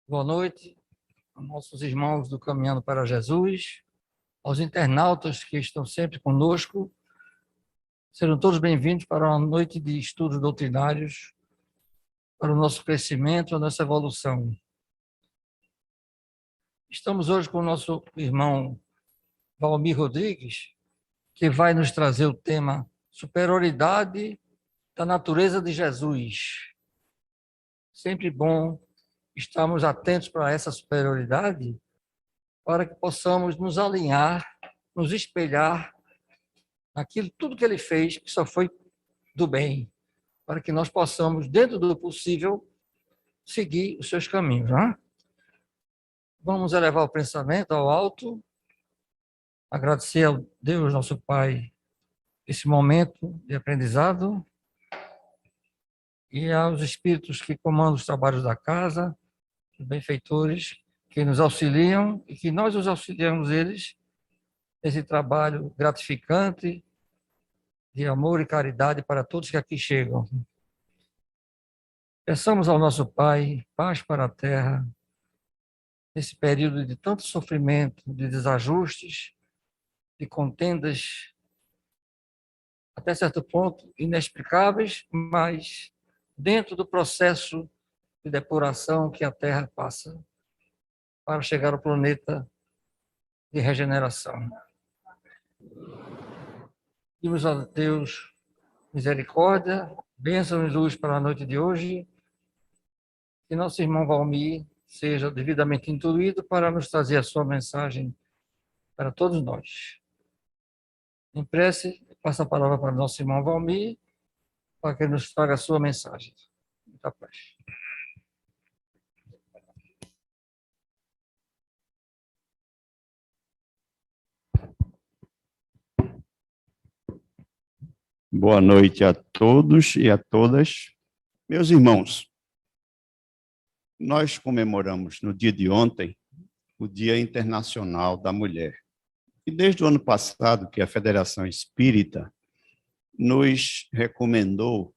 Boa noite aos nossos irmãos do Caminhando para Jesus, aos internautas que estão sempre conosco. Sejam todos bem-vindos para uma noite de estudos doutrinários, para o nosso crescimento, a nossa evolução. Estamos hoje com o nosso irmão Valmir Rodrigues, que vai nos trazer o tema Superioridade da Natureza de Jesus. Sempre bom estarmos atentos para essa superioridade, para que possamos nos alinhar, nos espelhar naquilo, tudo que ele fez, que só foi do bem, para que nós possamos, dentro do possível, seguir os seus caminhos. Né? Vamos elevar o pensamento ao alto, agradecer ao Deus, nosso Pai, esse momento de aprendizado e aos espíritos que comandam os trabalhos da casa, os benfeitores que nos auxiliam e que nós os auxiliamos eles nesse trabalho gratificante de amor e caridade para todos que aqui chegam. Peçamos ao nosso Pai paz para a terra, nesse período de tanto sofrimento, de desajustes, de contendas, até certo ponto inexplicáveis, mas dentro do processo de depuração que a Terra passa para chegar ao planeta de regeneração. Pedimos a Deus misericórdia, bênção e luz para a noite de hoje, que nosso irmão Valmir seja devidamente intuído para nos trazer a sua mensagem para todos nós. Em prece, passo a palavra para nosso irmão Valmir, para que ele nos traga a sua mensagem. Muita paz. Boa noite a todos e a todas. Meus irmãos, nós comemoramos no dia de ontem o Dia Internacional da Mulher. E desde o ano passado que a Federação Espírita nos recomendou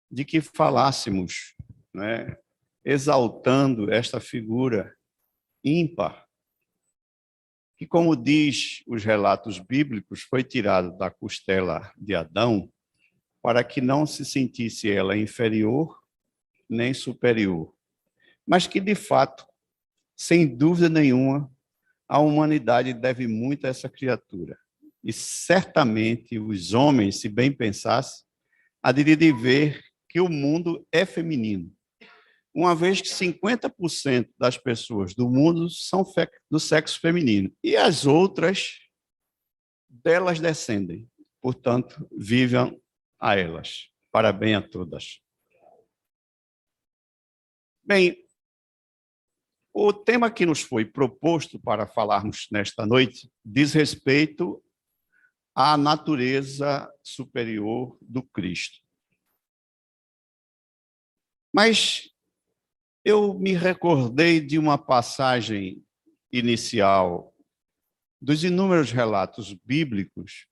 de que falássemos, né, exaltando esta figura ímpar, que, como diz os relatos bíblicos, foi tirado da costela de Adão para que não se sentisse ela inferior nem superior, mas que, de fato, sem dúvida nenhuma, a humanidade deve muito a essa criatura. E certamente os homens, se bem pensassem, haveriam de ver que o mundo é feminino, uma vez que 50% das pessoas do mundo são do sexo feminino, e as outras delas descendem. Portanto, vivam a elas. Parabéns a todas. Bem, o tema que nos foi proposto para falarmos nesta noite diz respeito à natureza superior do Cristo. Mas eu me recordei de uma passagem inicial dos inúmeros relatos bíblicos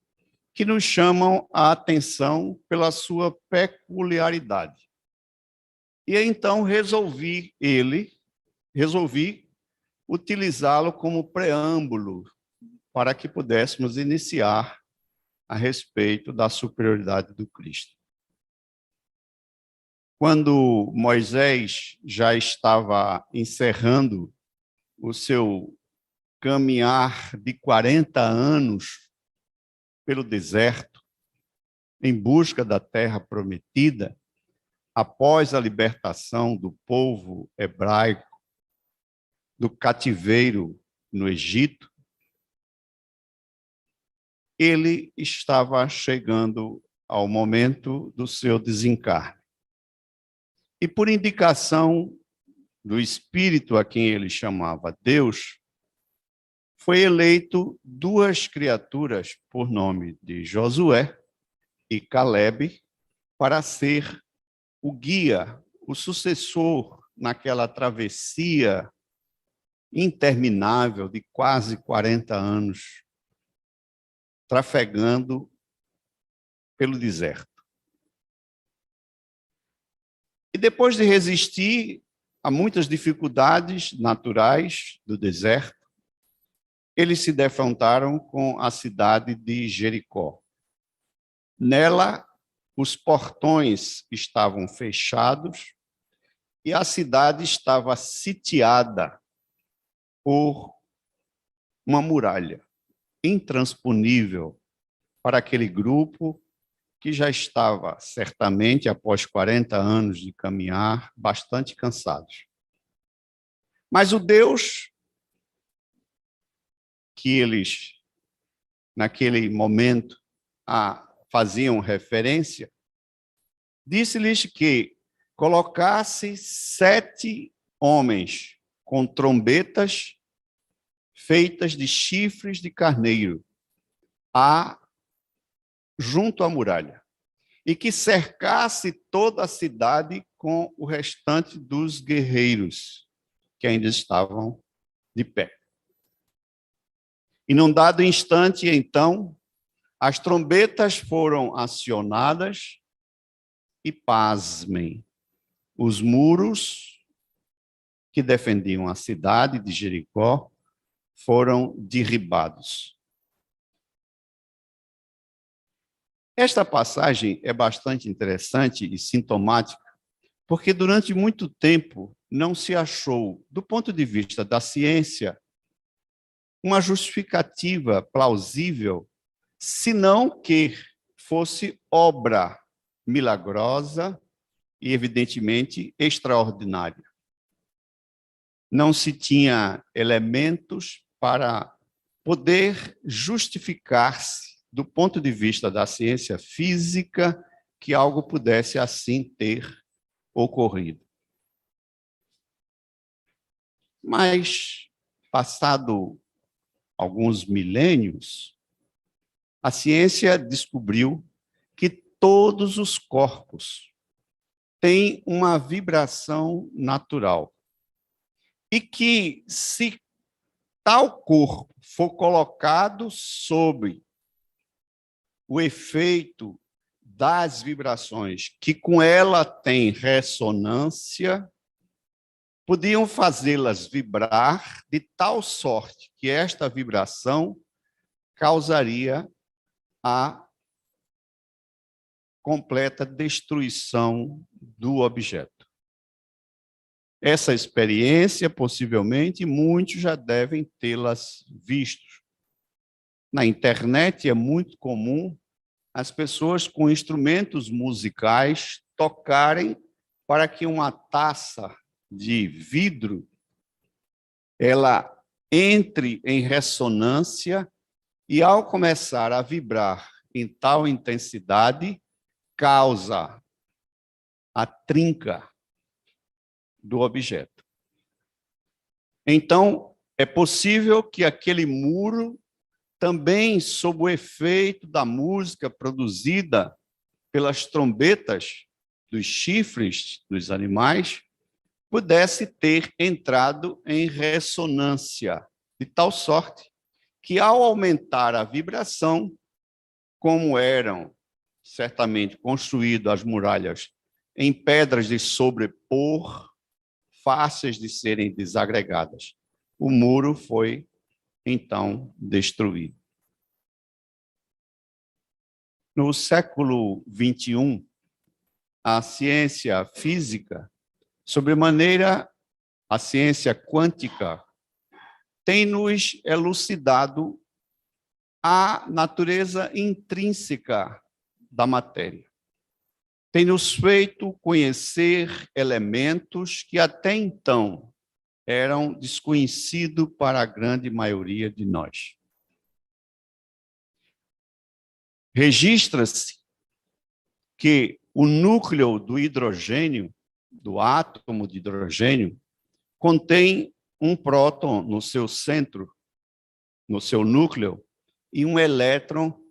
que nos chamam a atenção pela sua peculiaridade. E então resolvi utilizá-lo como preâmbulo para que pudéssemos iniciar a respeito da superioridade do Cristo. Quando Moisés já estava encerrando o seu caminhar de 40 anos pelo deserto, em busca da terra prometida, após a libertação do povo hebraico do cativeiro no Egito, ele estava chegando ao momento do seu desencarne. E por indicação do Espírito a quem ele chamava Deus, foi eleito duas criaturas por nome de Josué e Calebe para ser o guia, o sucessor naquela travessia interminável de quase 40 anos, trafegando pelo deserto. E depois de resistir há muitas dificuldades naturais do deserto. Eles se defrontaram com a cidade de Jericó. Nela, os portões estavam fechados e a cidade estava sitiada por uma muralha intransponível para aquele grupo que já estava, certamente, após 40 anos de caminhar, bastante cansados. Mas o Deus que eles, naquele momento, faziam referência, disse-lhes que colocasse 7 homens com trombetas feitas de chifres de carneiro junto à muralha, e que cercasse toda a cidade com o restante dos guerreiros que ainda estavam de pé. E num dado instante, então, as trombetas foram acionadas e, pasmem, os muros que defendiam a cidade de Jericó foram derribados. Esta passagem é bastante interessante e sintomática, porque durante muito tempo não se achou, do ponto de vista da ciência, uma justificativa plausível, senão que fosse obra milagrosa e, evidentemente, extraordinária. Não se tinha elementos para poder justificar-se, do ponto de vista da ciência física, que algo pudesse assim ter ocorrido. Mas, passado alguns milênios, a ciência descobriu que todos os corpos têm uma vibração natural e que, se tal corpo for colocado sob o efeito das vibrações, que com ela tem ressonância, podiam fazê-las vibrar de tal sorte que esta vibração causaria a completa destruição do objeto. Essa experiência, possivelmente, muitos já devem tê-las visto. Na internet é muito comum as pessoas com instrumentos musicais tocarem para que uma taça de vidro ela entre em ressonância e, ao começar a vibrar em tal intensidade, causa a trinca do objeto. Então, é possível que aquele muro, também sob o efeito da música produzida pelas trombetas dos chifres dos animais, pudesse ter entrado em ressonância, de tal sorte que, ao aumentar a vibração, como eram certamente construídas as muralhas em pedras de sobrepor, fáceis de serem desagregadas, o muro foi, então, destruído. No século XXI, a ciência física, sobremaneira a ciência quântica, tem nos elucidado a natureza intrínseca da matéria. Tem nos feito conhecer elementos que até então eram desconhecidos para a grande maioria de nós. Registra-se que o núcleo do hidrogênio, do átomo de hidrogênio, contém um próton no seu centro, no seu núcleo, e um elétron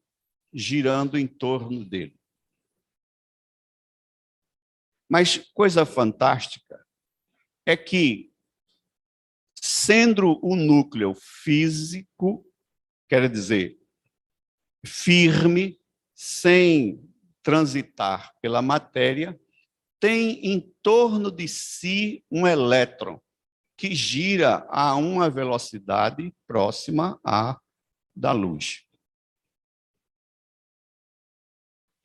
girando em torno dele. Mas coisa fantástica é que, sendo o núcleo físico, quer dizer, firme, sem transitar pela matéria, tem em torno de si um elétron que gira a uma velocidade próxima à da luz.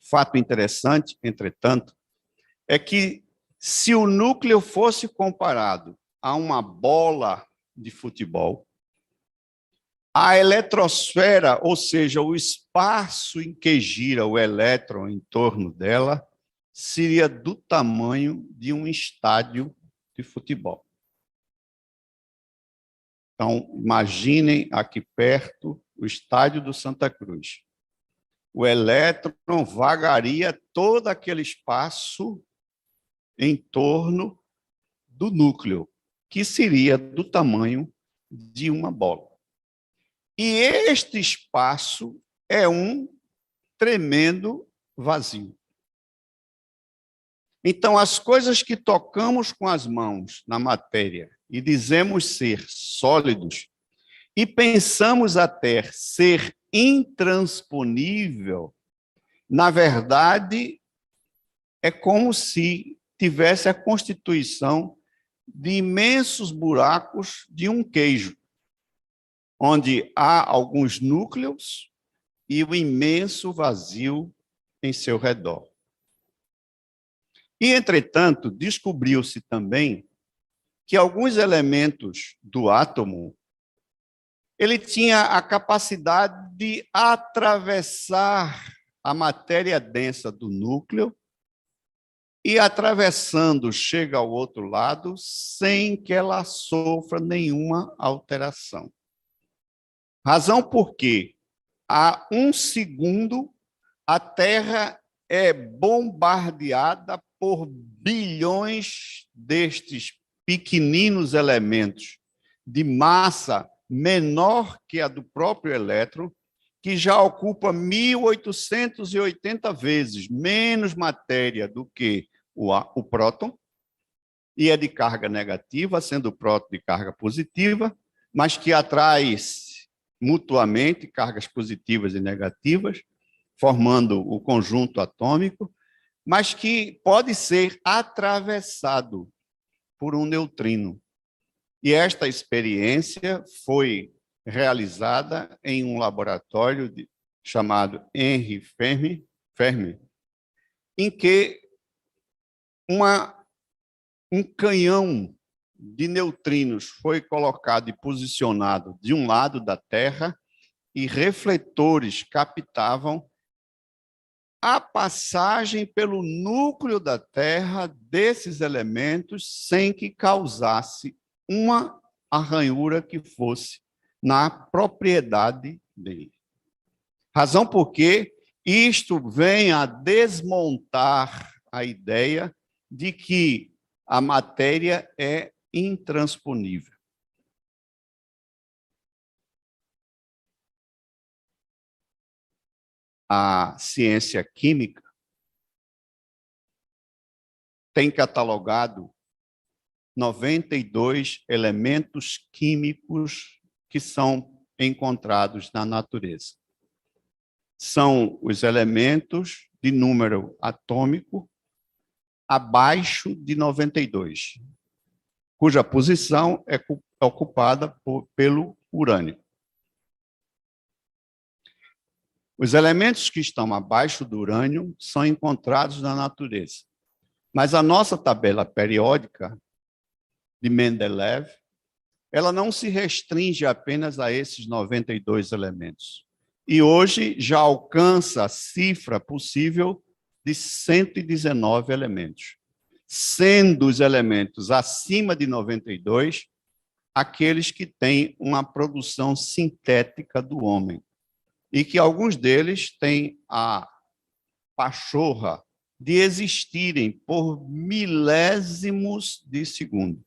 Fato interessante, entretanto, é que se o núcleo fosse comparado a uma bola de futebol, a eletrosfera, ou seja, o espaço em que gira o elétron em torno dela, seria do tamanho de um estádio de futebol. Então, imaginem aqui perto o estádio do Santa Cruz. O elétron vagaria todo aquele espaço em torno do núcleo, que seria do tamanho de uma bola. E este espaço é um tremendo vazio. Então, as coisas que tocamos com as mãos na matéria e dizemos ser sólidos, e pensamos até ser intransponível, na verdade, é como se tivesse a constituição de imensos buracos de um queijo, onde há alguns núcleos e o imenso vazio em seu redor. E, entretanto, descobriu-se também que alguns elementos do átomo ele tinha a capacidade de atravessar a matéria densa do núcleo e, atravessando, chega ao outro lado sem que ela sofra nenhuma alteração. Razão por quê? Há um segundo, a Terra é bombardeada por bilhões destes pequeninos elementos de massa menor que a do próprio elétron, que já ocupa 1.880 vezes menos matéria do que o próton, e é de carga negativa, sendo o próton de carga positiva, mas que atrai mutuamente cargas positivas e negativas, formando o conjunto atômico, mas que pode ser atravessado por um neutrino. E esta experiência foi realizada em um laboratório chamado Henry Fermi, em que um canhão de neutrinos foi colocado e posicionado de um lado da Terra e refletores captavam a passagem pelo núcleo da Terra desses elementos sem que causasse uma arranhura que fosse na propriedade dele. Razão por que isto vem a desmontar a ideia de que a matéria é intransponível. A ciência química tem catalogado 92 elementos químicos que são encontrados na natureza. São os elementos de número atômico abaixo de 92, cuja posição é ocupada pelo urânio. Os elementos que estão abaixo do urânio são encontrados na natureza. Mas a nossa tabela periódica de Mendeleev, ela não se restringe apenas a esses 92 elementos. E hoje já alcança a cifra possível de 119 elementos, sendo os elementos acima de 92 aqueles que têm uma produção sintética do homem, e que alguns deles têm a pachorra de existirem por milésimos de segundo,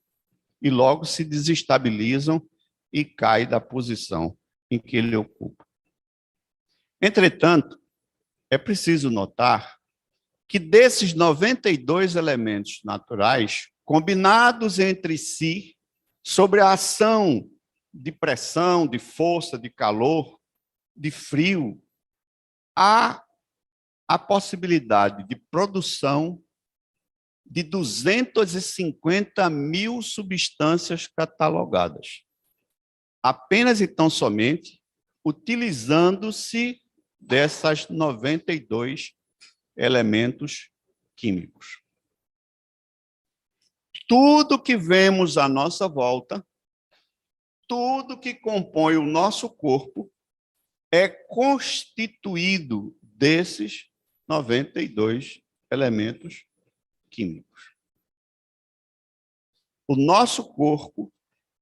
e logo se desestabilizam e caem da posição em que ele ocupa. Entretanto, é preciso notar que desses 92 elementos naturais, combinados entre si, sobre a ação de pressão, de força, de calor, de frio, há a possibilidade de produção de 250 mil substâncias catalogadas. Apenas e tão somente utilizando-se dessas 92 elementos químicos. Tudo que vemos à nossa volta, tudo que compõe o nosso corpo, é constituído desses 92 elementos químicos. O nosso corpo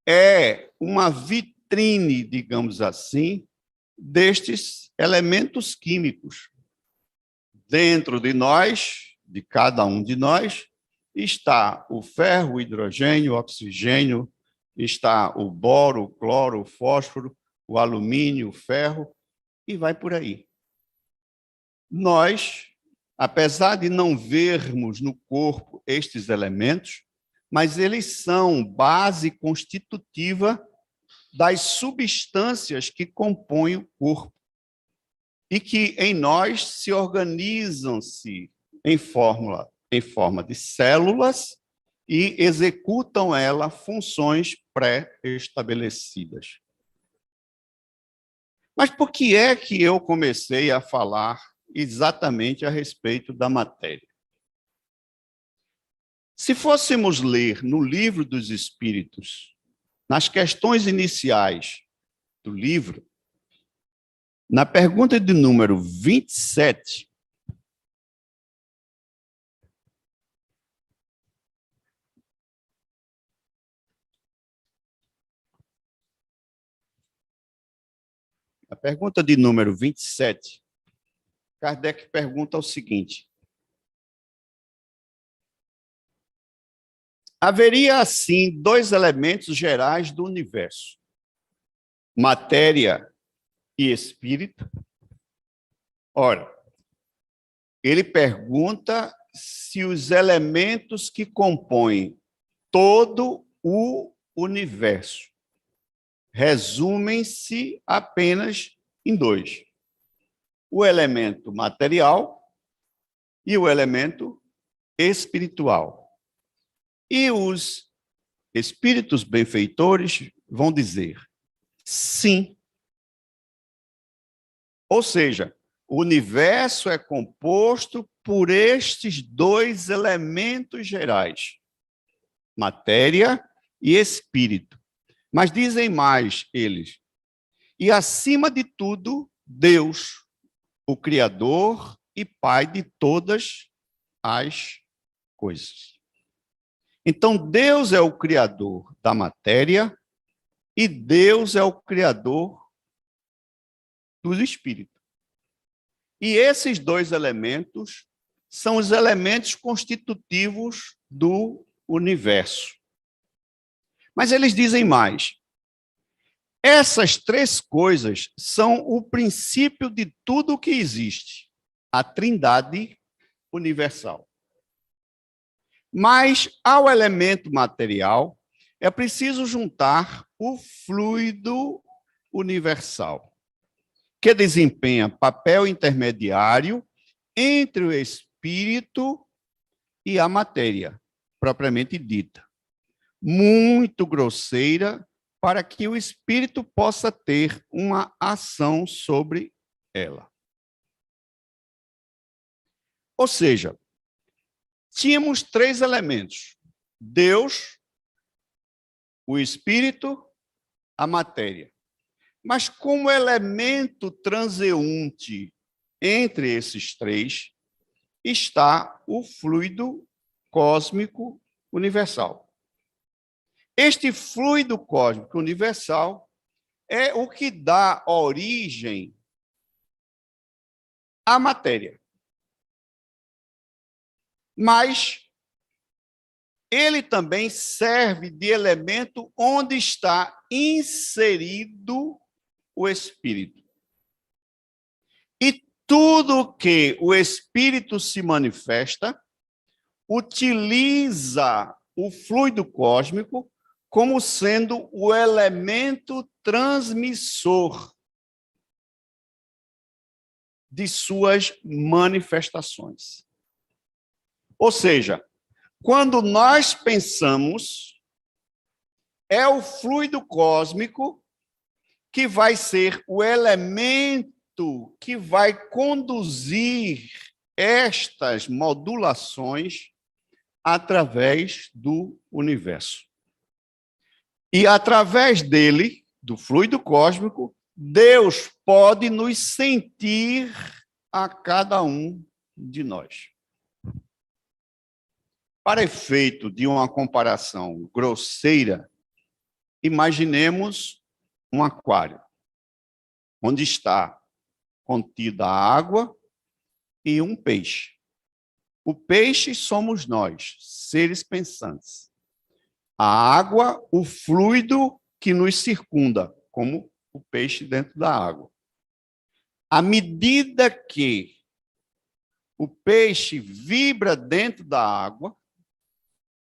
é uma vitrine, digamos assim, destes elementos químicos. Dentro de nós, de cada um de nós, está o ferro, o hidrogênio, o oxigênio, está o boro, o cloro, o fósforo, o alumínio, o ferro, e vai por aí. Nós, apesar de não vermos no corpo estes elementos, mas eles são base constitutiva das substâncias que compõem o corpo e que em nós se organizam-se em forma de células e executam funções pré-estabelecidas. Mas por que é que eu comecei a falar exatamente a respeito da matéria? Se fôssemos ler no Livro dos Espíritos, nas questões iniciais do livro, na pergunta de número 27, a pergunta de número 27, Kardec pergunta o seguinte: haveria, assim, dois elementos gerais do universo, matéria e espírito? Ora, ele pergunta se os elementos que compõem todo o universo resumem-se apenas em dois: o elemento material e o elemento espiritual. E os espíritos benfeitores vão dizer sim. Ou seja, o universo é composto por estes dois elementos gerais, matéria e espírito. Mas dizem mais eles: e acima de tudo, Deus, o Criador e Pai de todas as coisas. Então, Deus é o Criador da matéria e Deus é o Criador do espírito. E esses dois elementos são os elementos constitutivos do universo. Mas eles dizem mais: essas três coisas são o princípio de tudo o que existe, a Trindade universal. Mas ao elemento material é preciso juntar o fluido universal, que desempenha papel intermediário entre o espírito e a matéria, propriamente dita, muito grosseira, para que o espírito possa ter uma ação sobre ela. Ou seja, tínhamos três elementos: Deus, o espírito, a matéria. Mas como elemento transeunte entre esses três está o fluido cósmico universal. Este fluido cósmico universal é o que dá origem à matéria. Mas ele também serve de elemento onde está inserido o espírito. E tudo que o espírito se manifesta utiliza o fluido cósmico como sendo o elemento transmissor de suas manifestações. Ou seja, Quando nós pensamos, é o fluido cósmico que vai ser o elemento que vai conduzir estas modulações através do universo. E através dele, do fluido cósmico, Deus pode nos sentir a cada um de nós. Para efeito de uma comparação grosseira, imaginemos um aquário, onde está contida a água e um peixe. O peixe somos nós, seres pensantes. A água, o fluido que nos circunda, como o peixe dentro da água. À medida que o peixe vibra dentro da água,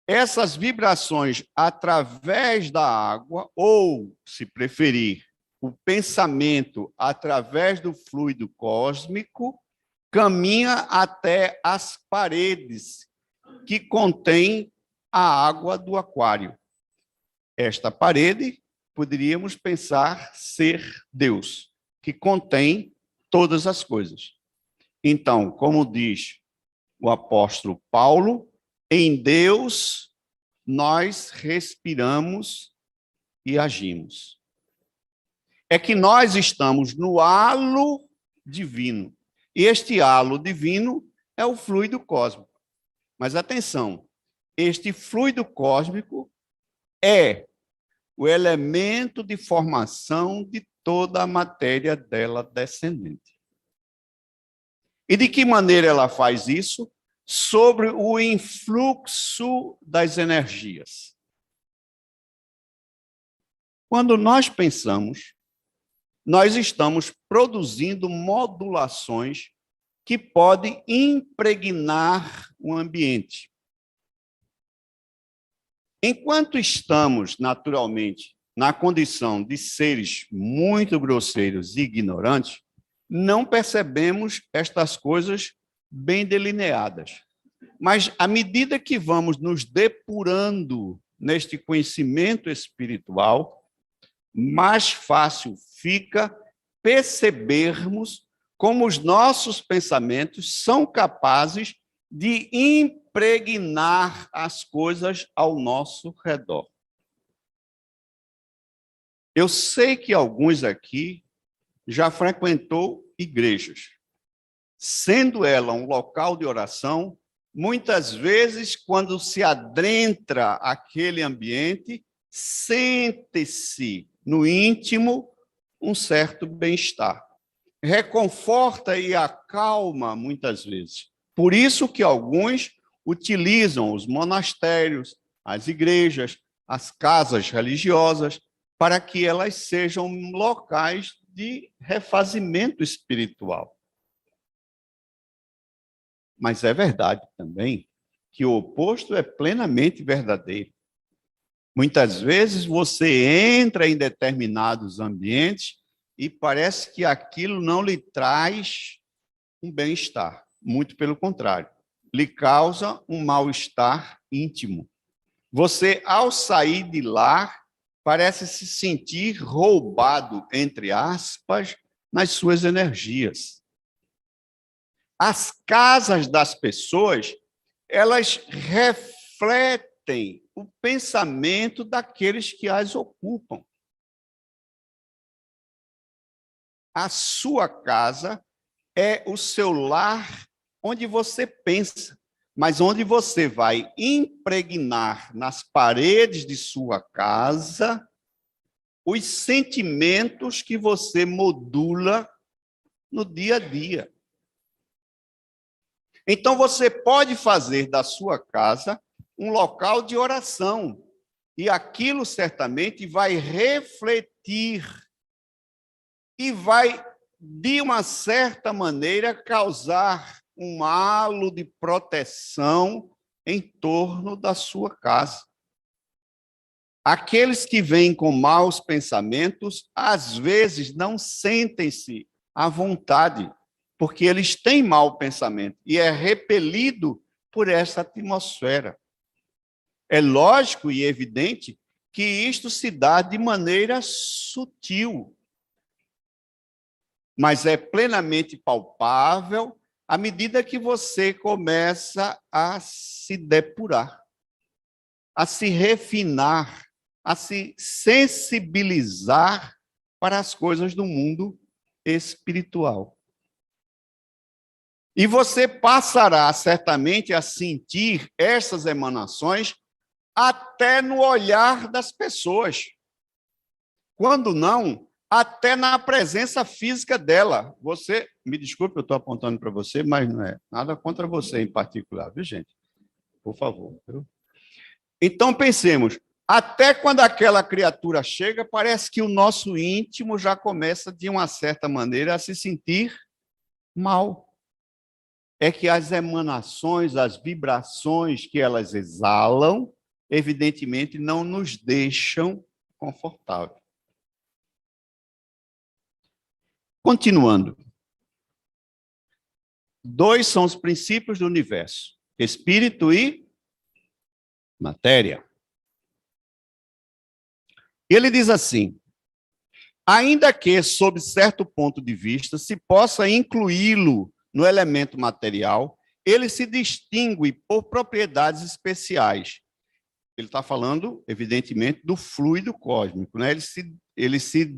essas vibrações através da água, ou, se preferir, o pensamento através do fluido cósmico, caminha até as paredes que contêm a água do aquário. Esta parede, poderíamos pensar ser Deus, que contém todas as coisas. Então, como diz o apóstolo Paulo, em Deus nós respiramos e agimos. É que nós estamos no halo divino. E este halo divino é o fluido cósmico. Mas atenção, este fluido cósmico é o elemento de formação de toda a matéria dela descendente. E de que maneira ela faz isso? Sobre o influxo das energias. Quando nós pensamos, nós estamos produzindo modulações que podem impregnar o ambiente. Enquanto estamos, naturalmente, na condição de seres muito grosseiros e ignorantes, não percebemos estas coisas bem delineadas. Mas, à medida que vamos nos depurando neste conhecimento espiritual, mais fácil fica percebermos como os nossos pensamentos são capazes de impregnar as coisas ao nosso redor. Eu sei que alguns aqui já frequentou igrejas. Sendo ela um local de oração, muitas vezes, quando se adentra aquele ambiente, sente-se no íntimo um certo bem-estar. Reconforta e acalma muitas vezes. Por isso que alguns utilizam os monastérios, as igrejas, as casas religiosas, para que elas sejam locais de refazimento espiritual. Mas é verdade também que o oposto é plenamente verdadeiro. Muitas vezes você entra em determinados ambientes e parece que aquilo não lhe traz um bem-estar. Muito pelo contrário, lhe causa um mal-estar íntimo. Você, ao sair de lá, parece se sentir roubado, entre aspas, nas suas energias. As casas das pessoas, elas refletem o pensamento daqueles que as ocupam. A sua casa é o seu lar onde você pensa, mas onde você vai impregnar nas paredes de sua casa os sentimentos que você modula no dia a dia. Então, você pode fazer da sua casa um local de oração, e aquilo certamente vai refletir e vai, de uma certa maneira, causar um halo de proteção em torno da sua casa. Aqueles que vêm com maus pensamentos, às vezes não sentem-se à vontade, porque eles têm mau pensamento e é repelido por essa atmosfera. É lógico e evidente que isto se dá de maneira sutil, mas é plenamente palpável à medida que você começa a se depurar, a se refinar, a se sensibilizar para as coisas do mundo espiritual. E você passará certamente a sentir essas emanações até no olhar das pessoas. Quando não, até na presença física dela. Você, me desculpe, eu estou apontando para você, mas não é nada contra você em particular, viu, gente? Por favor. Viu? Então, pensemos, até quando aquela criatura chega, parece que o nosso íntimo já começa, de uma certa maneira, a se sentir mal. É que as emanações, as vibrações que elas exalam, evidentemente, não nos deixam confortáveis. Continuando. 2 são os princípios do universo: espírito e matéria. Ele diz assim: ainda que, sob certo ponto de vista, se possa incluí-lo no elemento material, ele se distingue por propriedades especiais. Ele está falando, evidentemente, do fluido cósmico, né? Ele se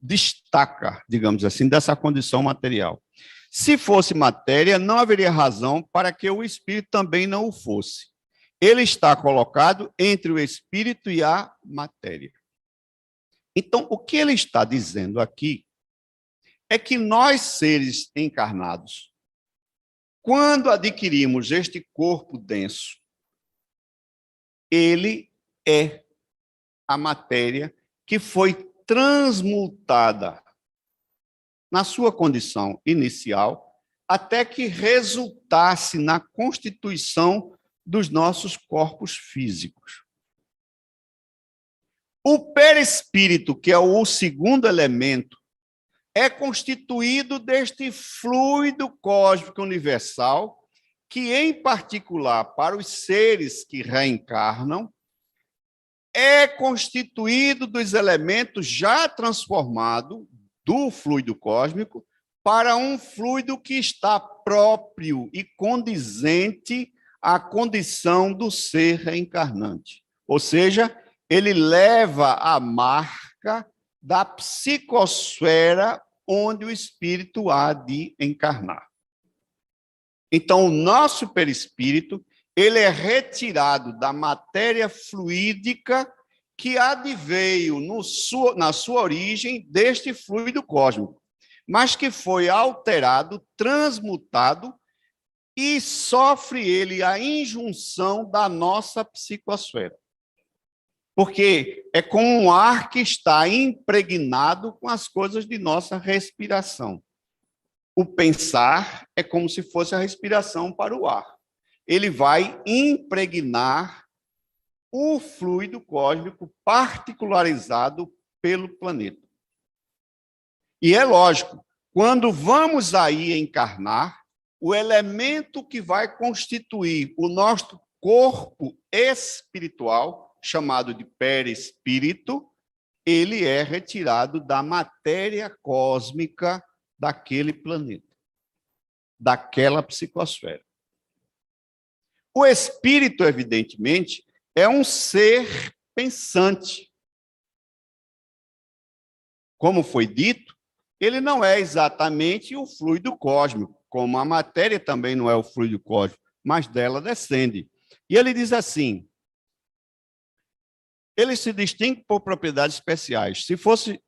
destaca, digamos assim, dessa condição material. Se fosse matéria, não haveria razão para que o espírito também não o fosse. Ele está colocado entre o espírito e a matéria. Então, o que ele está dizendo aqui é que nós, seres encarnados, quando adquirimos este corpo denso, ele é a matéria que foi transmutada na sua condição inicial, até que resultasse na constituição dos nossos corpos físicos. O perispírito, que é o segundo elemento, é constituído deste fluido cósmico universal, que, em particular, para os seres que reencarnam, é constituído dos elementos já transformados do fluido cósmico para um fluido que está próprio e condizente à condição do ser reencarnante. Ou seja, ele leva a marca da psicosfera onde o espírito há de encarnar. Então, o nosso perispírito, ele é retirado da matéria fluídica que adveio na sua origem deste fluido cósmico, mas que foi alterado, transmutado, e sofre ele a injunção da nossa psicosfera. Porque é como um ar que está impregnado com as coisas de nossa respiração. O pensar é como se fosse a respiração para o ar. Ele vai impregnar o fluido cósmico particularizado pelo planeta. E é lógico, quando vamos aí encarnar, o elemento que vai constituir o nosso corpo espiritual, chamado de perispírito, ele é retirado da matéria cósmica daquele planeta, daquela psicosfera. O espírito, evidentemente, é um ser pensante. Como foi dito, ele não é exatamente o fluido cósmico, como a matéria também não é o fluido cósmico, mas dela descende. E ele diz assim: ele se distingue por propriedades especiais. Se fosse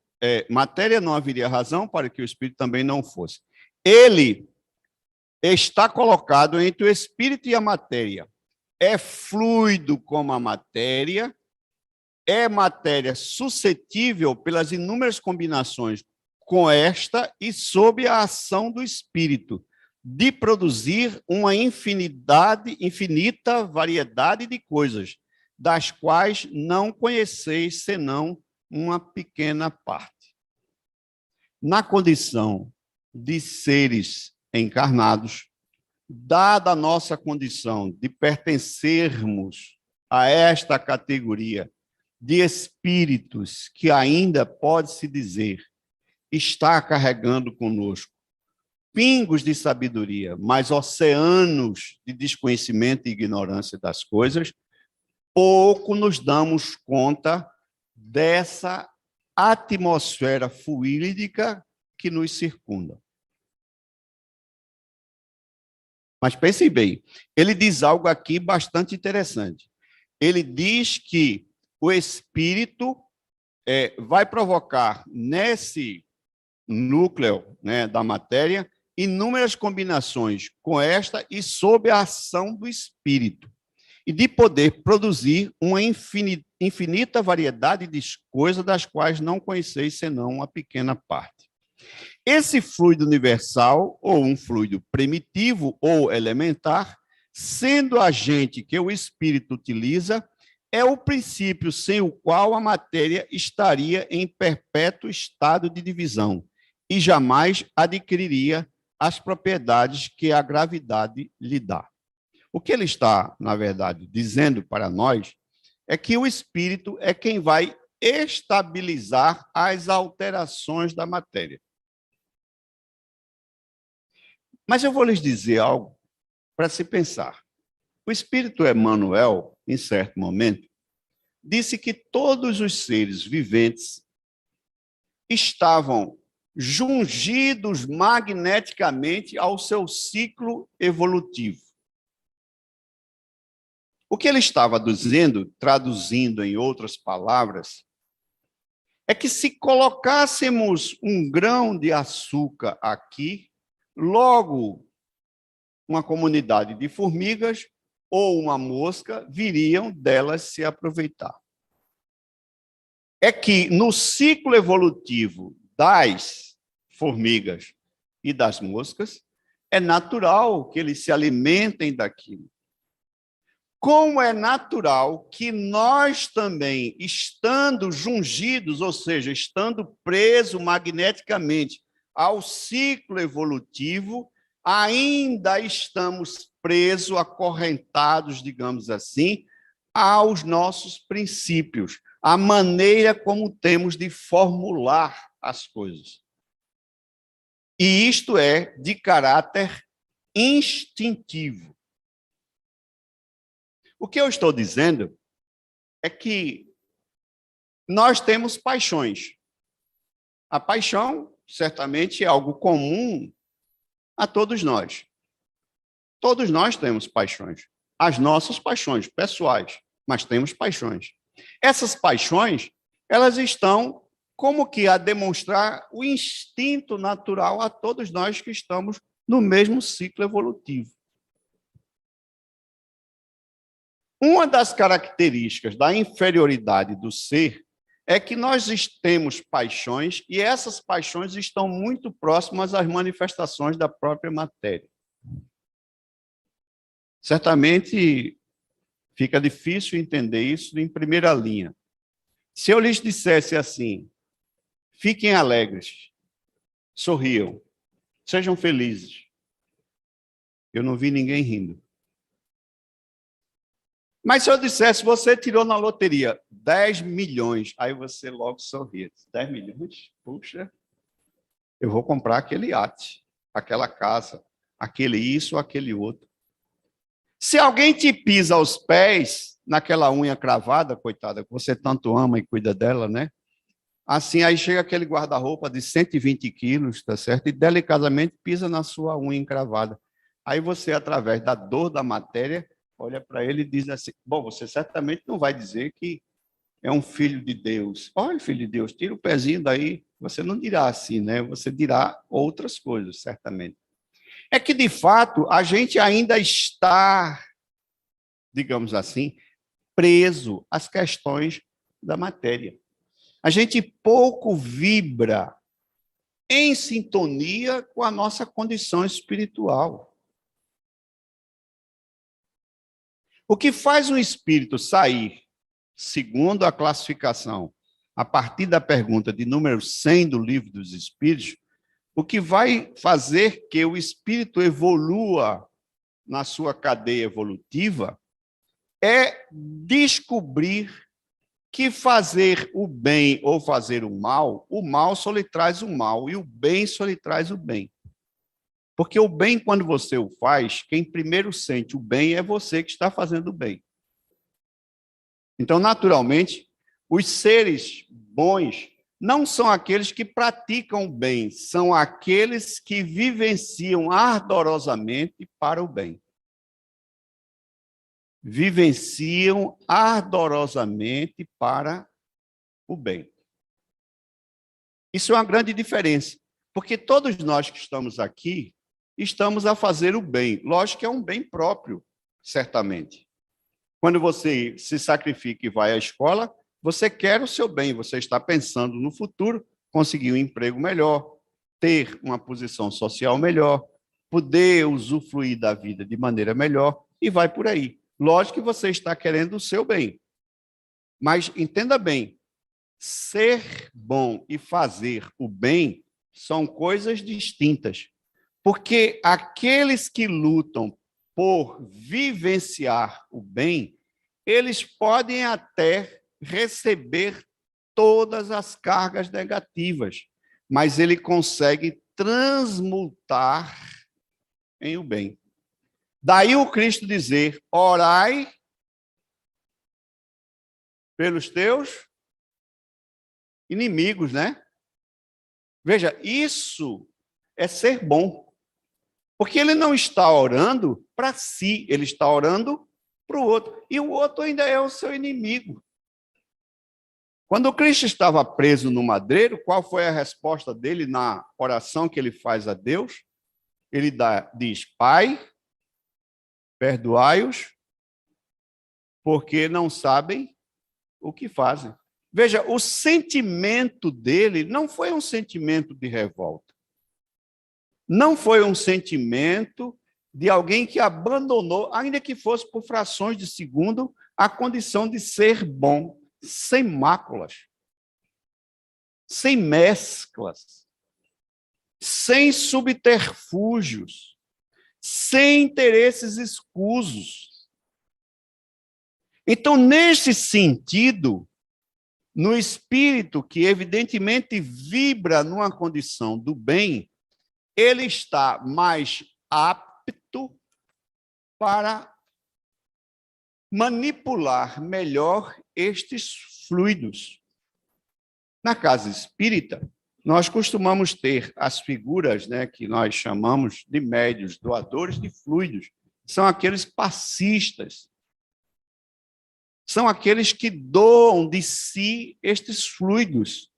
matéria, não haveria razão para que o espírito também não fosse. Ele está colocado entre o espírito e a matéria. É fluido como a matéria, é matéria suscetível pelas inúmeras combinações com esta e sob a ação do espírito, de produzir uma infinita variedade de coisas, das quais não conheceis senão uma pequena parte. Na condição de seres encarnados, dada a nossa condição de pertencermos a esta categoria de espíritos que ainda pode-se dizer está carregando conosco pingos de sabedoria, mas oceanos de desconhecimento e ignorância das coisas, pouco nos damos conta dessa atmosfera fluídica que nos circunda. Mas pensem bem, ele diz algo aqui bastante interessante. Ele diz que o espírito vai provocar nesse núcleo, né, da matéria inúmeras combinações com esta e sob a ação do espírito, e de poder produzir uma infinita variedade de coisas das quais não conheceis senão uma pequena parte. Esse fluido universal, ou um fluido primitivo ou elementar, sendo agente que o espírito utiliza, é o princípio sem o qual a matéria estaria em perpétuo estado de divisão e jamais adquiriria as propriedades que a gravidade lhe dá. O que ele está, na verdade, dizendo para nós é que o espírito é quem vai estabilizar as alterações da matéria. Mas eu vou lhes dizer algo para se pensar. O espírito Emmanuel, em certo momento, disse que todos os seres viventes estavam jungidos magneticamente ao seu ciclo evolutivo. O que ele estava dizendo, traduzindo em outras palavras, é que se colocássemos um grão de açúcar aqui, logo uma comunidade de formigas ou uma mosca viriam delas se aproveitar. É que no ciclo evolutivo das formigas e das moscas, é natural que eles se alimentem daquilo. Como é natural que nós também, estando jungidos, ou seja, estando presos magneticamente ao ciclo evolutivo, ainda estamos presos, acorrentados, digamos assim, aos nossos princípios, à maneira como temos de formular as coisas. E isto é de caráter instintivo. O que eu estou dizendo é que nós temos paixões. A paixão, certamente, é algo comum a todos nós. Todos nós temos paixões. As nossas paixões pessoais, mas temos paixões. Essas paixões, elas estão como que a demonstrar o instinto natural a todos nós que estamos no mesmo ciclo evolutivo. Uma das características da inferioridade do ser é que nós temos paixões e essas paixões estão muito próximas às manifestações da própria matéria. Certamente fica difícil entender isso em primeira linha. Se eu lhes dissesse assim, fiquem alegres, sorriam, sejam felizes. Eu não vi ninguém rindo. Mas se eu dissesse, você tirou na loteria 10 milhões, aí você logo sorria. 10 milhões? Puxa, eu vou comprar aquele iate, aquela casa, aquele isso, aquele outro. Se alguém te pisa aos pés, naquela unha cravada, coitada, que você tanto ama e cuida dela, né? Assim, aí chega aquele guarda-roupa de 120 quilos, tá certo? E delicadamente pisa na sua unha encravada. Aí você, através da dor da matéria, olha para ele e diz assim, bom, você certamente não vai dizer que é um filho de Deus. Olha, filho de Deus, tira o pezinho daí. Você não dirá assim, né? Você dirá outras coisas, certamente. É que, de fato, a gente ainda está, digamos assim, preso às questões da matéria. A gente pouco vibra em sintonia com a nossa condição espiritual. O que faz um espírito sair, segundo a classificação, a partir da pergunta de número 100 do Livro dos Espíritos, o que vai fazer que o espírito evolua na sua cadeia evolutiva é descobrir que fazer o bem ou fazer o mal só lhe traz o mal, e o bem só lhe traz o bem. Porque o bem, quando você o faz, quem primeiro sente o bem é você que está fazendo o bem. Então, naturalmente, os seres bons não são aqueles que praticam o bem, são aqueles que vivenciam ardorosamente para o bem. Vivenciam ardorosamente para o bem. Isso é uma grande diferença, porque todos nós que estamos aqui estamos a fazer o bem. Lógico que é um bem próprio, certamente. Quando você se sacrifica e vai à escola, você quer o seu bem, você está pensando no futuro, conseguir um emprego melhor, ter uma posição social melhor, poder usufruir da vida de maneira melhor, e vai por aí. Lógico que você está querendo o seu bem. Mas entenda bem, ser bom e fazer o bem são coisas distintas. Porque aqueles que lutam por vivenciar o bem, eles podem até receber todas as cargas negativas, mas ele consegue transmutar em o bem. Daí o Cristo dizer: orai pelos teus inimigos, né? Veja, isso é ser bom. Porque ele não está orando para si, ele está orando para o outro. E o outro ainda é o seu inimigo. Quando o Cristo estava preso no madeiro, qual foi a resposta dele na oração que ele faz a Deus? Ele diz: Pai, perdoai-os, porque não sabem o que fazem. Veja, o sentimento dele não foi um sentimento de revolta. Não foi um sentimento de alguém que abandonou, ainda que fosse por frações de segundo, a condição de ser bom, sem máculas, sem mesclas, sem subterfúgios, sem interesses escusos. Então, nesse sentido, no espírito que evidentemente vibra numa condição do bem, ele está mais apto para manipular melhor estes fluidos. Na casa espírita, nós costumamos ter as figuras, né, que nós chamamos de médios, doadores de fluidos. São aqueles passistas. São aqueles que doam de si estes fluidos.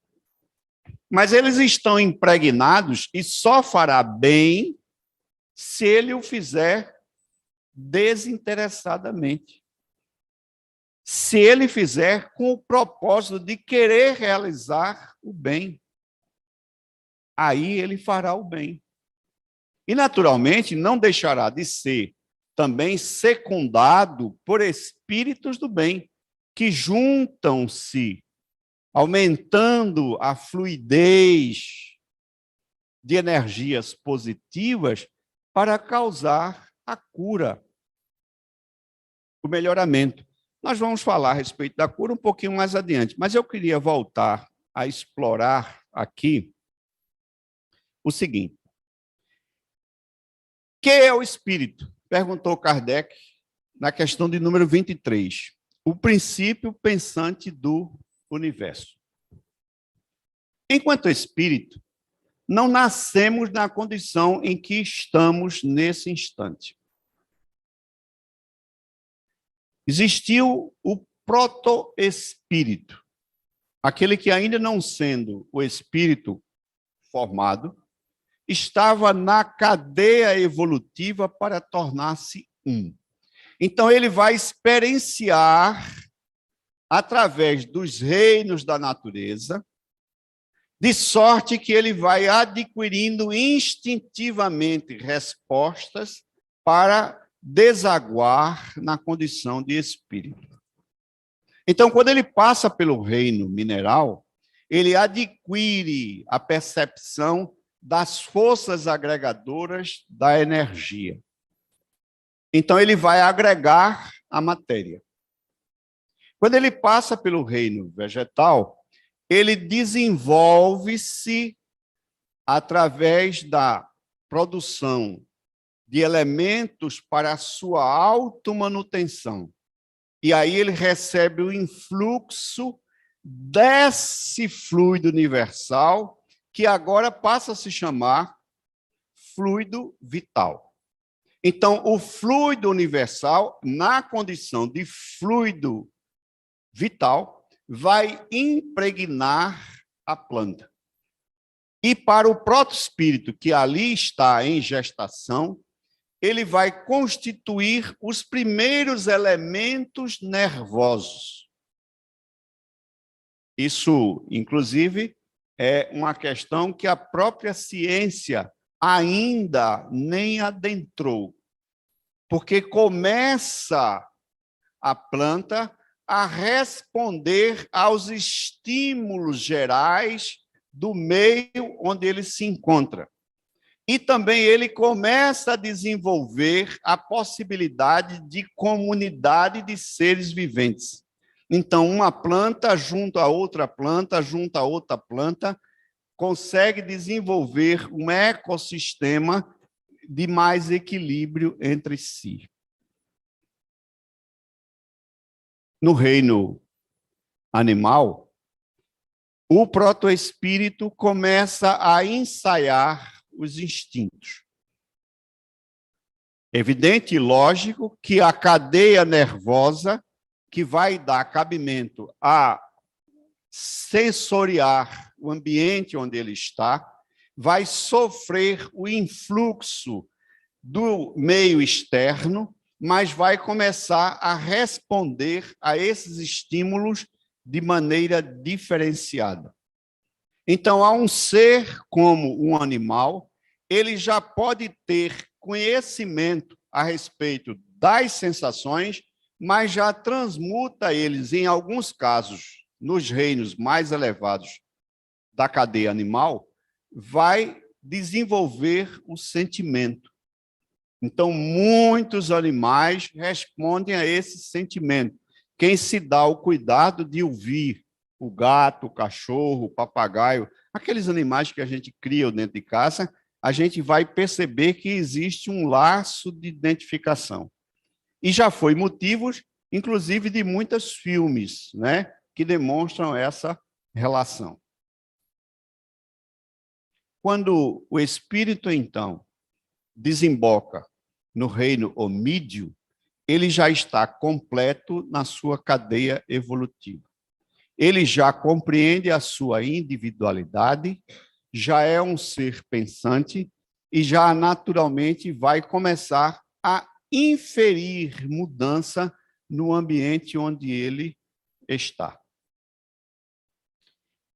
Mas eles estão impregnados e só fará bem se ele o fizer desinteressadamente. Se ele fizer com o propósito de querer realizar o bem. Aí ele fará o bem. E, naturalmente, não deixará de ser também secundado por espíritos do bem, que juntam-se, aumentando a fluidez de energias positivas para causar a cura, o melhoramento. Nós vamos falar a respeito da cura um pouquinho mais adiante, mas eu queria voltar a explorar aqui o seguinte. O que é o espírito? Perguntou Kardec na questão de número 23. O princípio pensante do universo. Enquanto espírito, não nascemos na condição em que estamos nesse instante. Existiu o protoespírito, aquele que, ainda não sendo o espírito formado, estava na cadeia evolutiva para tornar-se um. Então, ele vai experienciar, através dos reinos da natureza, de sorte que ele vai adquirindo instintivamente respostas para desaguar na condição de espírito. Então, quando ele passa pelo reino mineral, ele adquire a percepção das forças agregadoras da energia. Então, ele vai agregar a matéria. Quando ele passa pelo reino vegetal, ele desenvolve-se através da produção de elementos para a sua automanutenção. E aí ele recebe o influxo desse fluido universal, que agora passa a se chamar fluido vital. Então, o fluido universal, na condição de fluido vital, vai impregnar a planta. E para o protoespírito, que ali está em gestação, ele vai constituir os primeiros elementos nervosos. Isso, inclusive, é uma questão que a própria ciência ainda nem adentrou, porque começa a planta a responder aos estímulos gerais do meio onde ele se encontra. E também ele começa a desenvolver a possibilidade de comunidade de seres viventes. Então, uma planta junto a outra planta, junto a outra planta, consegue desenvolver um ecossistema de mais equilíbrio entre si. No reino animal, o protoespírito começa a ensaiar os instintos. Evidente e lógico que a cadeia nervosa, que vai dar cabimento a sensoriar o ambiente onde ele está, vai sofrer o influxo do meio externo, mas vai começar a responder a esses estímulos de maneira diferenciada. Então, a um ser como um animal, ele já pode ter conhecimento a respeito das sensações, mas já transmuta eles, em alguns casos, nos reinos mais elevados da cadeia animal, vai desenvolver o sentimento. Então, muitos animais respondem a esse sentimento. Quem se dá o cuidado de ouvir o gato, o cachorro, o papagaio, aqueles animais que a gente cria dentro de casa, a gente vai perceber que existe um laço de identificação. E já foi motivos, inclusive, de muitos filmes, né, que demonstram essa relação. Quando o espírito, então, desemboca no reino homídeo, ele já está completo na sua cadeia evolutiva. Ele já compreende a sua individualidade, já é um ser pensante e já naturalmente vai começar a inferir mudança no ambiente onde ele está.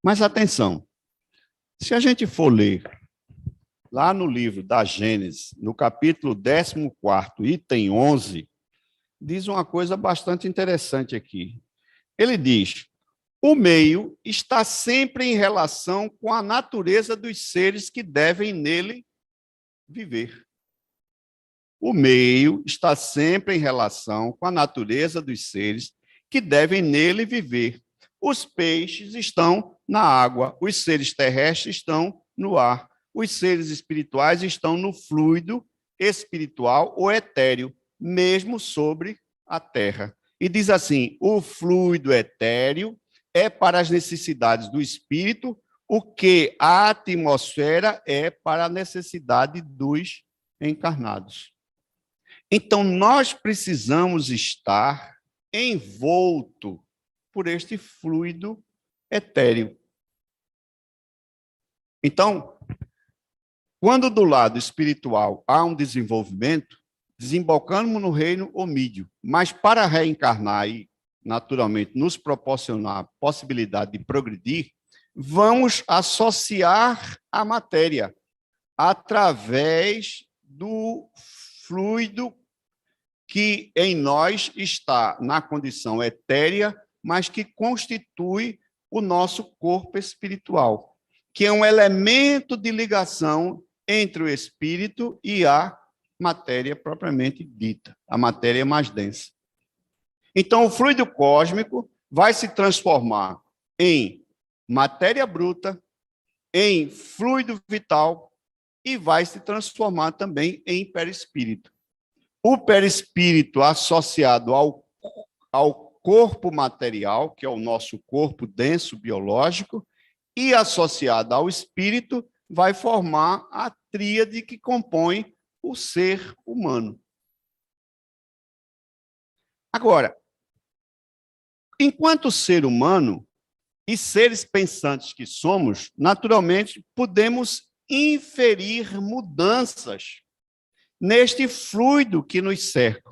Mas atenção, se a gente for ler lá no livro da Gênesis, no capítulo 14º, item 11, diz uma coisa bastante interessante aqui. Ele diz: o meio está sempre em relação com a natureza dos seres que devem nele viver. O meio está sempre em relação com a natureza dos seres que devem nele viver. Os peixes estão na água, os seres terrestres estão no ar, os seres espirituais estão no fluido espiritual ou etéreo, mesmo sobre a terra. E diz assim: o fluido etéreo é para as necessidades do espírito, o que a atmosfera é para a necessidade dos encarnados. Então, nós precisamos estar envolto por este fluido etéreo. Então, quando do lado espiritual há um desenvolvimento, desembocamos no reino homídeo, mas para reencarnar e, naturalmente, nos proporcionar a possibilidade de progredir, vamos associar a matéria através do fluido que em nós está na condição etérea, mas que constitui o nosso corpo espiritual, que é um elemento de ligação entre o espírito e a matéria propriamente dita, a matéria mais densa. Então, o fluido cósmico vai se transformar em matéria bruta, em fluido vital e vai se transformar também em perispírito. O perispírito associado ao corpo material, que é o nosso corpo denso biológico, e associado ao espírito, vai formar a tríade que compõe o ser humano. Agora, enquanto ser humano e seres pensantes que somos, naturalmente, podemos inferir mudanças neste fluido que nos cerca.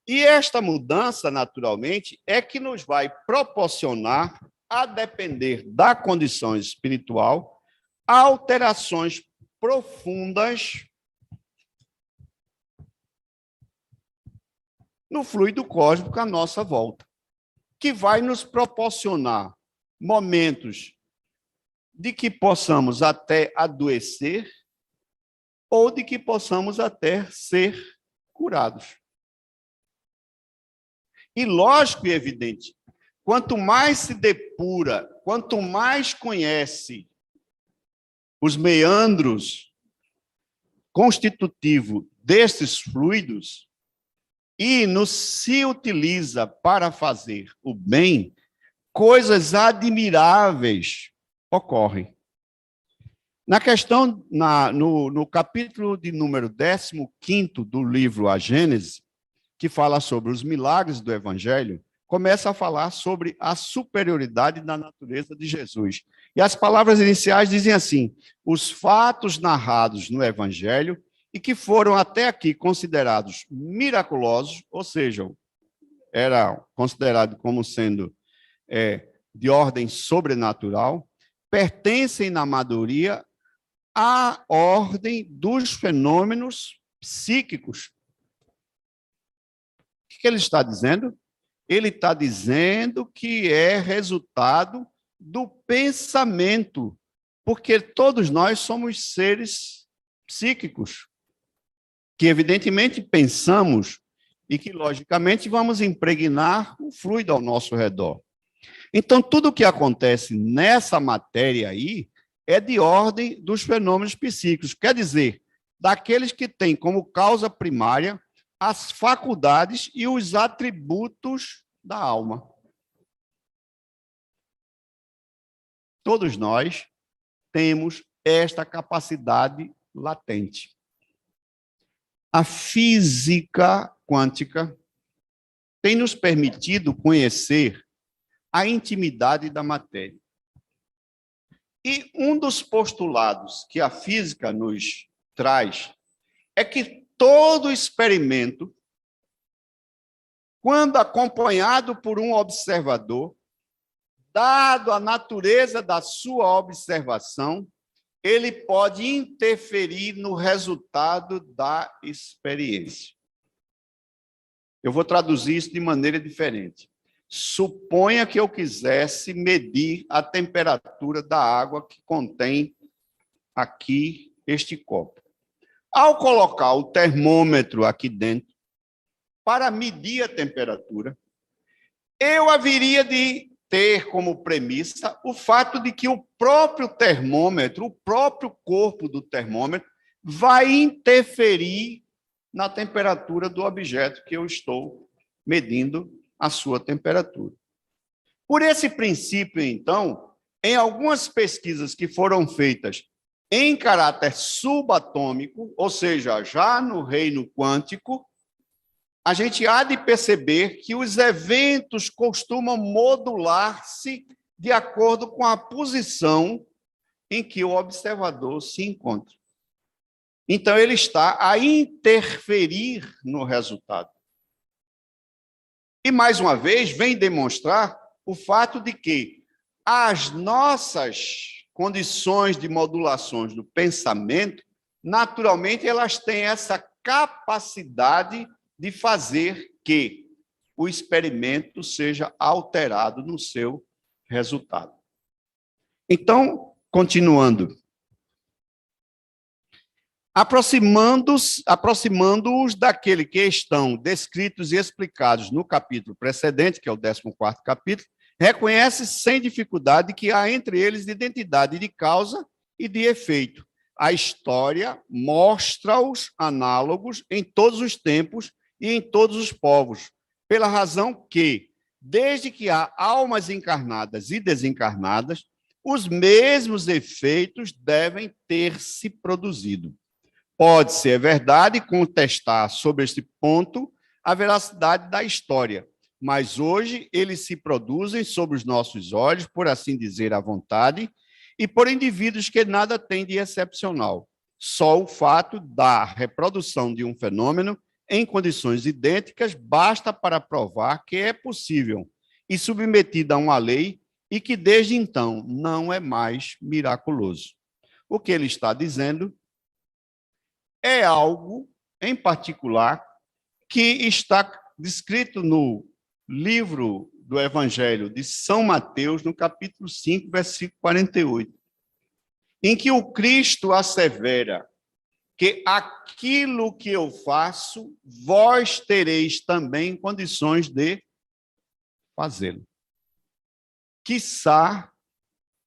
E esta mudança, naturalmente, é que nos vai proporcionar, a depender da condição espiritual, alterações profundas no fluido cósmico à nossa volta, que vai nos proporcionar momentos de que possamos até adoecer ou de que possamos até ser curados. E lógico e evidente, quanto mais se depura, quanto mais conhece os meandros constitutivos destes fluidos e se utiliza para fazer o bem, coisas admiráveis ocorrem. Na questão, no capítulo de número 15º do livro A Gênese, que fala sobre os milagres do Evangelho, começa a falar sobre a superioridade da natureza de Jesus. E as palavras iniciais dizem assim: os fatos narrados no Evangelho e que foram até aqui considerados miraculosos, ou seja, era considerado como sendo de ordem sobrenatural, pertencem na maioria à ordem dos fenômenos psíquicos. O que ele está dizendo? Ele está dizendo que é resultado do pensamento, porque todos nós somos seres psíquicos, que evidentemente pensamos e que, logicamente, vamos impregnar o fluido ao nosso redor. Então, tudo o que acontece nessa matéria aí é de ordem dos fenômenos psíquicos, quer dizer, daqueles que têm como causa primária as faculdades e os atributos da alma. Todos nós temos esta capacidade latente. A física quântica tem nos permitido conhecer a intimidade da matéria. E um dos postulados que a física nos traz é que todo experimento, quando acompanhado por um observador, dado a natureza da sua observação, ele pode interferir no resultado da experiência. Eu vou traduzir isso de maneira diferente. Suponha que eu quisesse medir a temperatura da água que contém aqui este copo. Ao colocar o termômetro aqui dentro, para medir a temperatura, eu haveria de ter como premissa o fato de que o próprio termômetro, o próprio corpo do termômetro, vai interferir na temperatura do objeto que eu estou medindo a sua temperatura. Por esse princípio, então, em algumas pesquisas que foram feitas em caráter subatômico, ou seja, já no reino quântico, a gente há de perceber que os eventos costumam modular-se de acordo com a posição em que o observador se encontra. Então, ele está a interferir no resultado. E, mais uma vez, vem demonstrar o fato de que as nossas condições de modulações do pensamento, naturalmente, elas têm essa capacidade de fazer que o experimento seja alterado no seu resultado. Então, continuando. aproximando-os daquele que estão descritos e explicados no capítulo precedente, que é o 14º capítulo, reconhece sem dificuldade que há entre eles identidade de causa e de efeito. A história mostra-os análogos em todos os tempos e em todos os povos, pela razão que, desde que há almas encarnadas e desencarnadas, os mesmos efeitos devem ter se produzido. Pode-se, é verdade, contestar sobre este ponto a veracidade da história, mas hoje eles se produzem sob os nossos olhos, por assim dizer, à vontade, e por indivíduos que nada têm de excepcional. Só o fato da reprodução de um fenômeno em condições idênticas basta para provar que é possível e submetida a uma lei e que desde então não é mais miraculoso. O que ele está dizendo é algo, em particular, que está descrito no livro do Evangelho de São Mateus, no capítulo 5, versículo 48, em que o Cristo assevera que aquilo que eu faço, vós tereis também condições de fazê-lo. Quiçá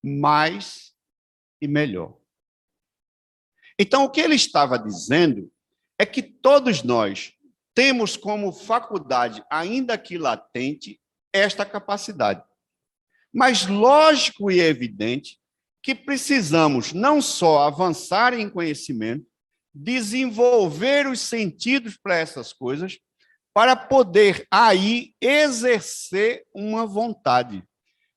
mais e melhor. Então, o que ele estava dizendo é que todos nós temos como faculdade, ainda que latente, esta capacidade. Mas lógico e evidente que precisamos não só avançar em conhecimento, desenvolver os sentidos para essas coisas, para poder aí exercer uma vontade.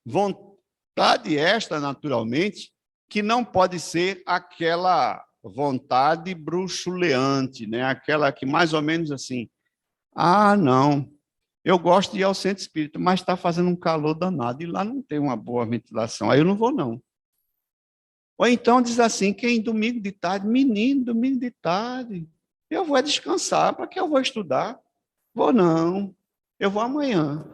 Vontade esta, naturalmente, que não pode ser aquela vontade bruxuleante, né? Aquela que mais ou menos assim, não, eu gosto de ir ao centro espírita, mas está fazendo um calor danado e lá não tem uma boa ventilação, aí eu não vou não. Ou então diz assim, quem domingo de tarde, menino, domingo de tarde, eu vou descansar, para que eu vou estudar? Vou não, eu vou amanhã.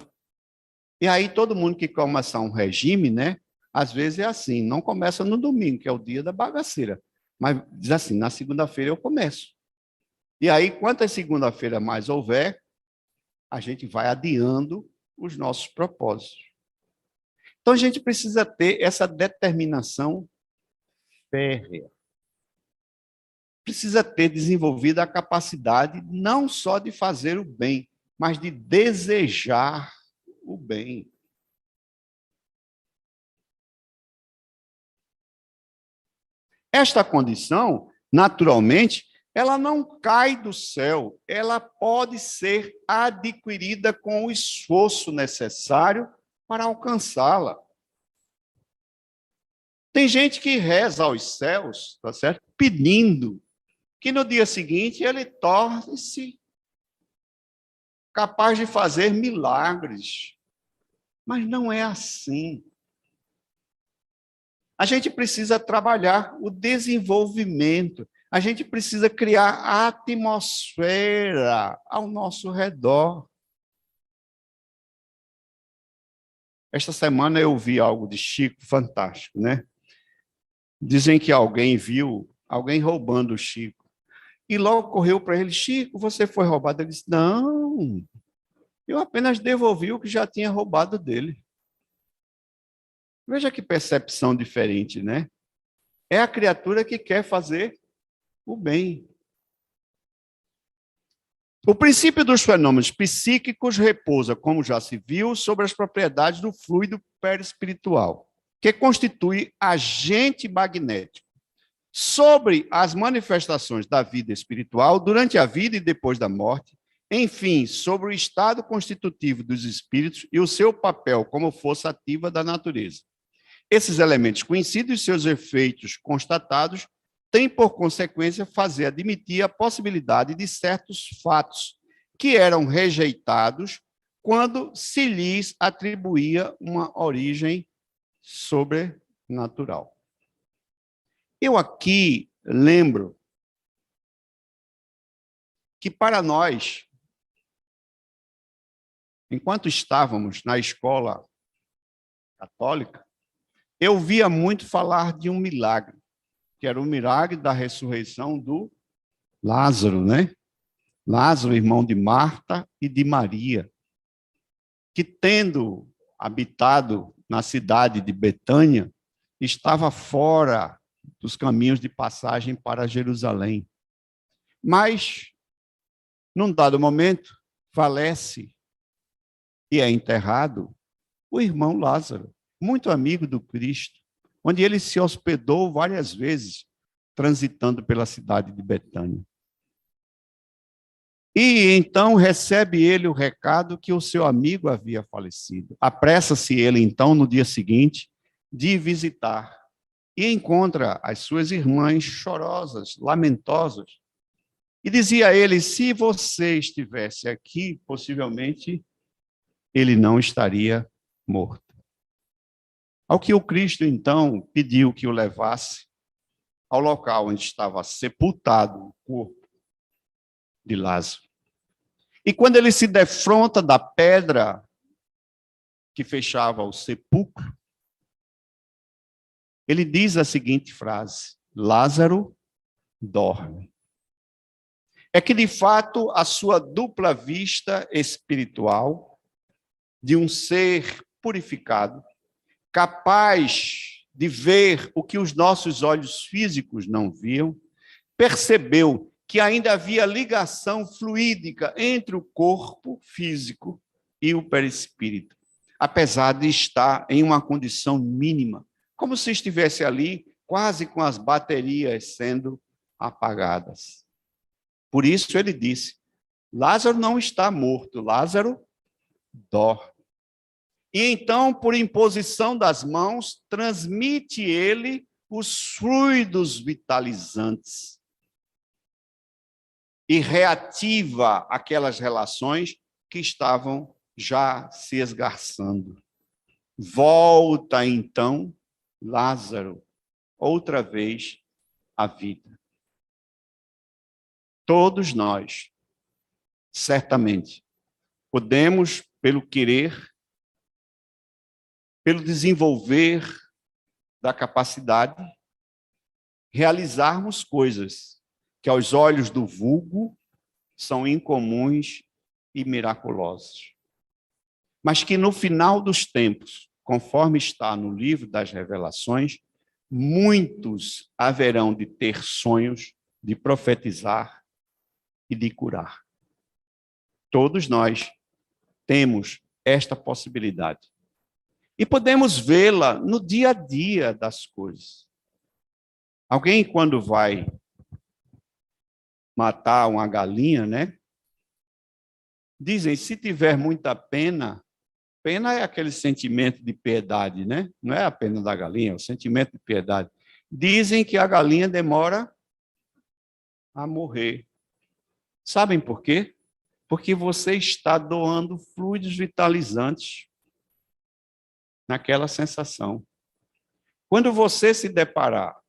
E aí todo mundo que começa um regime, né? Às vezes é assim, não começa no domingo, que é o dia da bagaceira, mas diz assim, na segunda-feira eu começo. E aí, quantas segunda-feira mais houver, a gente vai adiando os nossos propósitos. Então, a gente precisa ter essa determinação férrea. Precisa ter desenvolvido a capacidade não só de fazer o bem, mas de desejar o bem. Esta condição, naturalmente, ela não cai do céu, ela pode ser adquirida com o esforço necessário para alcançá-la. Tem gente que reza aos céus, tá certo? Pedindo que no dia seguinte ele torne-se capaz de fazer milagres. Mas não é assim. A gente precisa trabalhar o desenvolvimento, a gente precisa criar a atmosfera ao nosso redor. Esta semana eu vi algo de Chico fantástico, né? Dizem que alguém viu alguém roubando o Chico. E logo correu para ele, Chico, você foi roubado? Ele disse, não, eu apenas devolvi o que já tinha roubado dele. Veja que percepção diferente, né? É a criatura que quer fazer o bem. O princípio dos fenômenos psíquicos repousa, como já se viu, sobre as propriedades do fluido perispiritual, que constitui agente magnético. Sobre as manifestações da vida espiritual durante a vida e depois da morte, enfim, sobre o estado constitutivo dos espíritos e o seu papel como força ativa da natureza. Esses elementos conhecidos e seus efeitos constatados têm por consequência fazer admitir a possibilidade de certos fatos que eram rejeitados quando se lhes atribuía uma origem sobrenatural. Eu aqui lembro que para nós, enquanto estávamos na escola católica, eu via muito falar de um milagre, que era o milagre da ressurreição do Lázaro, né? Lázaro, irmão de Marta e de Maria, que tendo habitado na cidade de Betânia, estava fora dos caminhos de passagem para Jerusalém. Mas, num dado momento, falece e é enterrado o irmão Lázaro, muito amigo do Cristo, onde ele se hospedou várias vezes, transitando pela cidade de Betânia. E então recebe ele o recado que o seu amigo havia falecido. Apressa-se ele, então, no dia seguinte, de visitar, e encontra as suas irmãs chorosas, lamentosas. E dizia a ele: se você estivesse aqui, possivelmente ele não estaria morto. Ao que o Cristo, então, pediu que o levasse ao local onde estava sepultado o corpo de Lázaro. E quando ele se defronta da pedra que fechava o sepulcro, ele diz a seguinte frase: Lázaro dorme. É que, de fato, a sua dupla vista espiritual de um ser purificado, capaz de ver o que os nossos olhos físicos não viam, percebeu que ainda havia ligação fluídica entre o corpo físico e o perispírito, apesar de estar em uma condição mínima, como se estivesse ali quase com as baterias sendo apagadas. Por isso ele disse: Lázaro não está morto, Lázaro dorme. E então, por imposição das mãos, transmite ele os fluidos vitalizantes e reativa aquelas relações que estavam já se esgarçando. Volta, então, Lázaro, outra vez à vida. Todos nós, certamente, podemos, pelo querer, pelo desenvolver da capacidade, realizarmos coisas que, aos olhos do vulgo, são incomuns e miraculosas. Mas que, no final dos tempos, conforme está no livro das Revelações, muitos haverão de ter sonhos, de profetizar e de curar. Todos nós temos esta possibilidade. E podemos vê-la no dia a dia das coisas. Alguém, quando vai matar uma galinha, né? Dizem, se tiver muita pena, pena é aquele sentimento de piedade, né? Não é a pena da galinha, é o sentimento de piedade. Dizem que a galinha demora a morrer. Sabem por quê? Porque você está doando fluidos vitalizantes naquela sensação. Quando você se deparar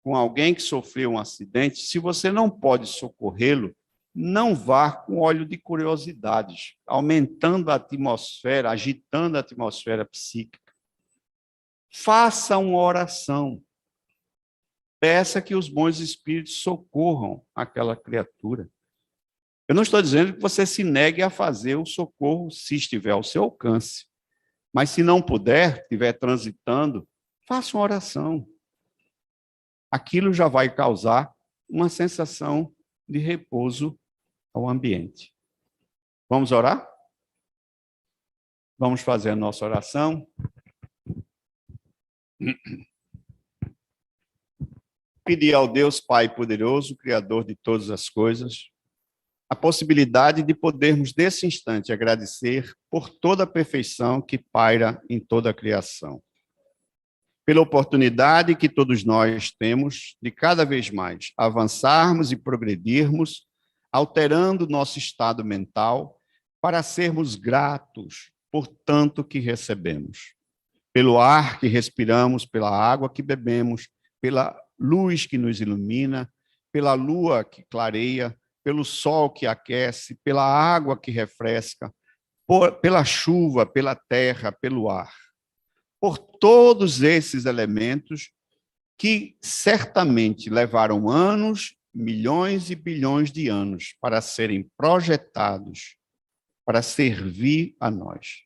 com alguém que sofreu um acidente, se você não pode socorrê-lo, não vá com óleo de curiosidades, aumentando a atmosfera, agitando a atmosfera psíquica. Faça uma oração. Peça que os bons espíritos socorram aquela criatura. Eu não estou dizendo que você se negue a fazer o socorro se estiver ao seu alcance. Mas se não puder, estiver transitando, faça uma oração. Aquilo já vai causar uma sensação de repouso ao ambiente. Vamos orar? Vamos fazer a nossa oração. Pedir ao Deus Pai poderoso, Criador de todas as coisas, a possibilidade de podermos, nesse instante, agradecer por toda a perfeição que paira em toda a criação. Pela oportunidade que todos nós temos de cada vez mais avançarmos e progredirmos, alterando nosso estado mental para sermos gratos por tanto que recebemos. Pelo ar que respiramos, pela água que bebemos, pela luz que nos ilumina, pela lua que clareia, pelo sol que aquece, pela água que refresca, pela chuva, pela terra, pelo ar. Por todos esses elementos que certamente levaram anos milhões e bilhões de anos para serem projetados para servir a nós.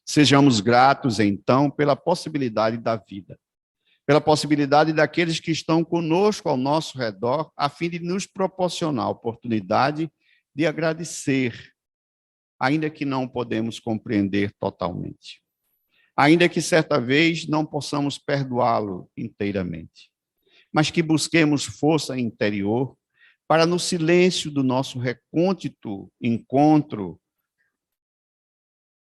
Sejamos gratos, então, pela possibilidade da vida, pela possibilidade daqueles que estão conosco ao nosso redor, a fim de nos proporcionar a oportunidade de agradecer, ainda que não podemos compreender totalmente, ainda que certa vez não possamos perdoá-lo inteiramente, mas que busquemos força interior para, no silêncio do nosso recôndito encontro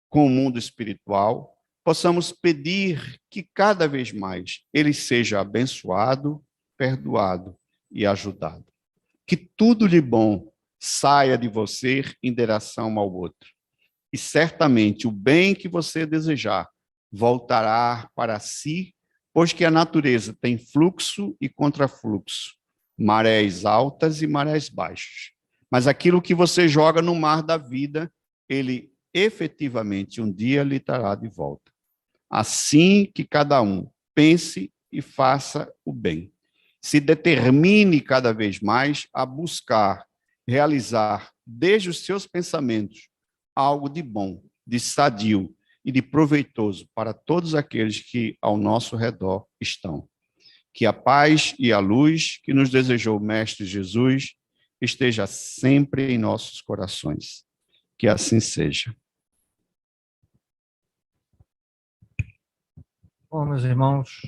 com o mundo espiritual, possamos pedir que cada vez mais ele seja abençoado, perdoado e ajudado. Que tudo de bom saia de você em direção ao outro. E certamente o bem que você desejar voltará para si, pois que a natureza tem fluxo e contrafluxo, marés altas e marés baixas. Mas aquilo que você joga no mar da vida, ele efetivamente um dia lhe trará de volta. Assim que cada um pense e faça o bem. Se determine cada vez mais a buscar, realizar, desde os seus pensamentos, algo de bom, de sadio e de proveitoso para todos aqueles que ao nosso redor estão. Que a paz e a luz que nos desejou o Mestre Jesus esteja sempre em nossos corações. Que assim seja. Bom, meus irmãos,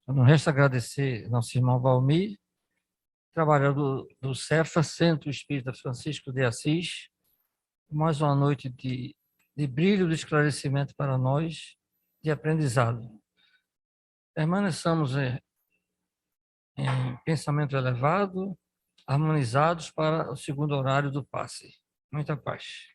não resta agradecer nosso irmão Valmir, trabalhador do Cefa, Centro Espírita Francisco de Assis, mais uma noite de brilho, de esclarecimento para nós, de aprendizado. Permaneçamos em pensamento elevado, harmonizados para o segundo horário do passe. Muita paz.